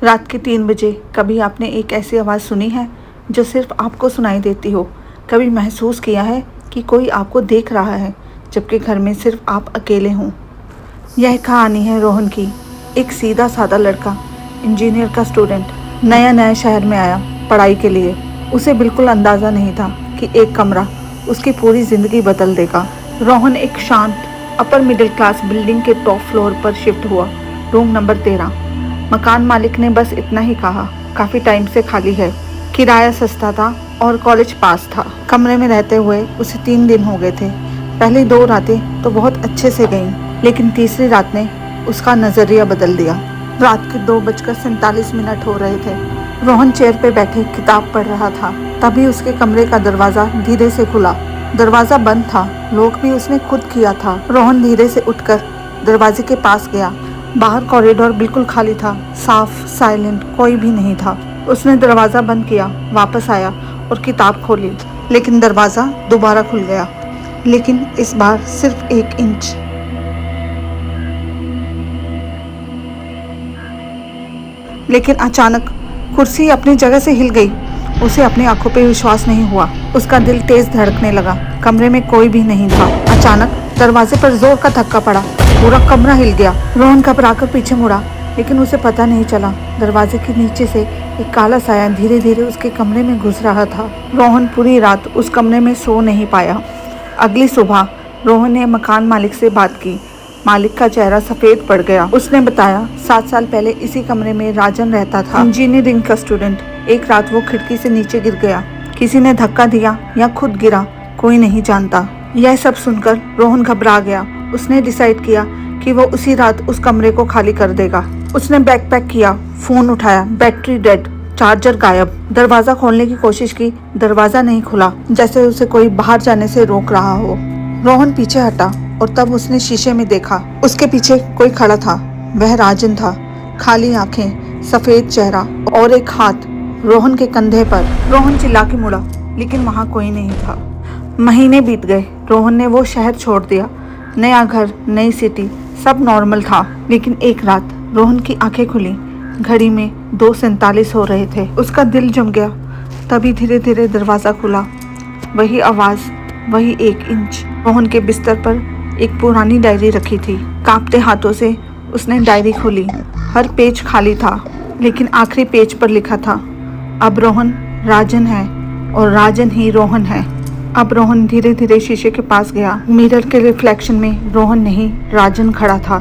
रात के 3 बजे कभी आपने एक ऐसी आवाज़ सुनी है जो सिर्फ आपको सुनाई देती हो? कभी महसूस किया है कि कोई आपको देख रहा है जबकि घर में सिर्फ आप अकेले हों? यह कहानी है रोहन की। एक सीधा साधा लड़का, इंजीनियर का स्टूडेंट, नया नया शहर में आया पढ़ाई के लिए। उसे बिल्कुल अंदाज़ा नहीं था कि एक कमरा उसकी पूरी ज़िंदगी बदल देगा। रोहन एक शांत अपर मिडिल क्लास बिल्डिंग के टॉप फ्लोर पर शिफ्ट हुआ, रूम नंबर 13। मकान मालिक ने बस इतना ही कहा, काफ़ी टाइम से खाली है। किराया सस्ता था और कॉलेज पास था। कमरे में रहते हुए उसे 3 दिन हो गए थे। पहली 2 रातें तो बहुत अच्छे से गईं, लेकिन तीसरी रात ने उसका नज़रिया बदल दिया। रात के 2:47 हो रहे थे। रोहन चेयर पे बैठे किताब पढ़ रहा था, तभी उसके कमरे का दरवाज़ा धीरे से खुला। दरवाज़ा बंद था, लॉक भी उसने खुद किया था। रोहन धीरे से उठकर दरवाजे के पास गया। बाहर कॉरिडोर बिल्कुल खाली था, साफ, साइलेंट, कोई भी नहीं था। उसने दरवाज़ा बंद किया, वापस आया और किताब खोली, लेकिन दरवाज़ा दोबारा खुल गया, लेकिन इस बार सिर्फ 1 इंच। लेकिन अचानक कुर्सी अपनी जगह से हिल गई। उसे अपनी आंखों पे विश्वास नहीं हुआ। उसका दिल तेज धड़कने लगा। कमरे में कोई भी नहीं था। अचानक दरवाजे पर जोर का धक्का पड़ा, पूरा कमरा हिल गया। रोहन घबराकर पीछे मुड़ा, लेकिन उसे पता नहीं चला दरवाजे के नीचे से एक काला साया धीरे धीरे उसके कमरे में घुस रहा था। रोहन पूरी रात उस कमरे में सो नहीं पाया। अगली सुबह रोहन ने मकान मालिक से बात की। मालिक का चेहरा सफ़ेद पड़ गया। उसने बताया 7 साल पहले इसी कमरे में राजन रहता था, इंजीनियरिंग का स्टूडेंट। एक रात वो खिड़की से नीचे गिर गया। किसी ने धक्का दिया या खुद गिरा, कोई नहीं जानता। यह सब सुनकर रोहन घबरा गया। उसने डिसाइड किया कि वो उसी रात उस कमरे को खाली कर देगा। उसने बैग पैक किया, फ़ोन उठाया, बैटरी डेड, चार्जर गायब। दरवाज़ा खोलने की कोशिश की, दरवाज़ा नहीं खुला, जैसे उसे कोई बाहर जाने से रोक रहा हो। रोहन पीछे हटा और तब उसने शीशे में देखा। उसके पीछे कोई खड़ा था। वह राजन था। खाली आंखें, सफ़ेद चेहरा और एक हाथ रोहन के कंधे पर। रोहन चिल्ला के मुड़ा, लेकिन वहाँ कोई नहीं था। महीने बीत गए। रोहन ने वो शहर छोड़ दिया। नया घर, नई सिटी, सब नॉर्मल था। लेकिन एक रात रोहन की आंखें खुली। घड़ी में 2:47 हो रहे थे। उसका दिल जम गया। तभी धीरे धीरे दरवाज़ा खुला। वही आवाज़, वही 1 इंच। रोहन के बिस्तर पर एक पुरानी डायरी रखी थी। कांपते हाथों से उसने डायरी खोली। हर पेज खाली था, लेकिन आखिरी पेज पर लिखा था, अब रोहन राजन है और राजन ही रोहन है। अब रोहन धीरे धीरे शीशे के पास गया। मिरर के रिफ्लेक्शन में रोहन नहीं, राजन खड़ा था।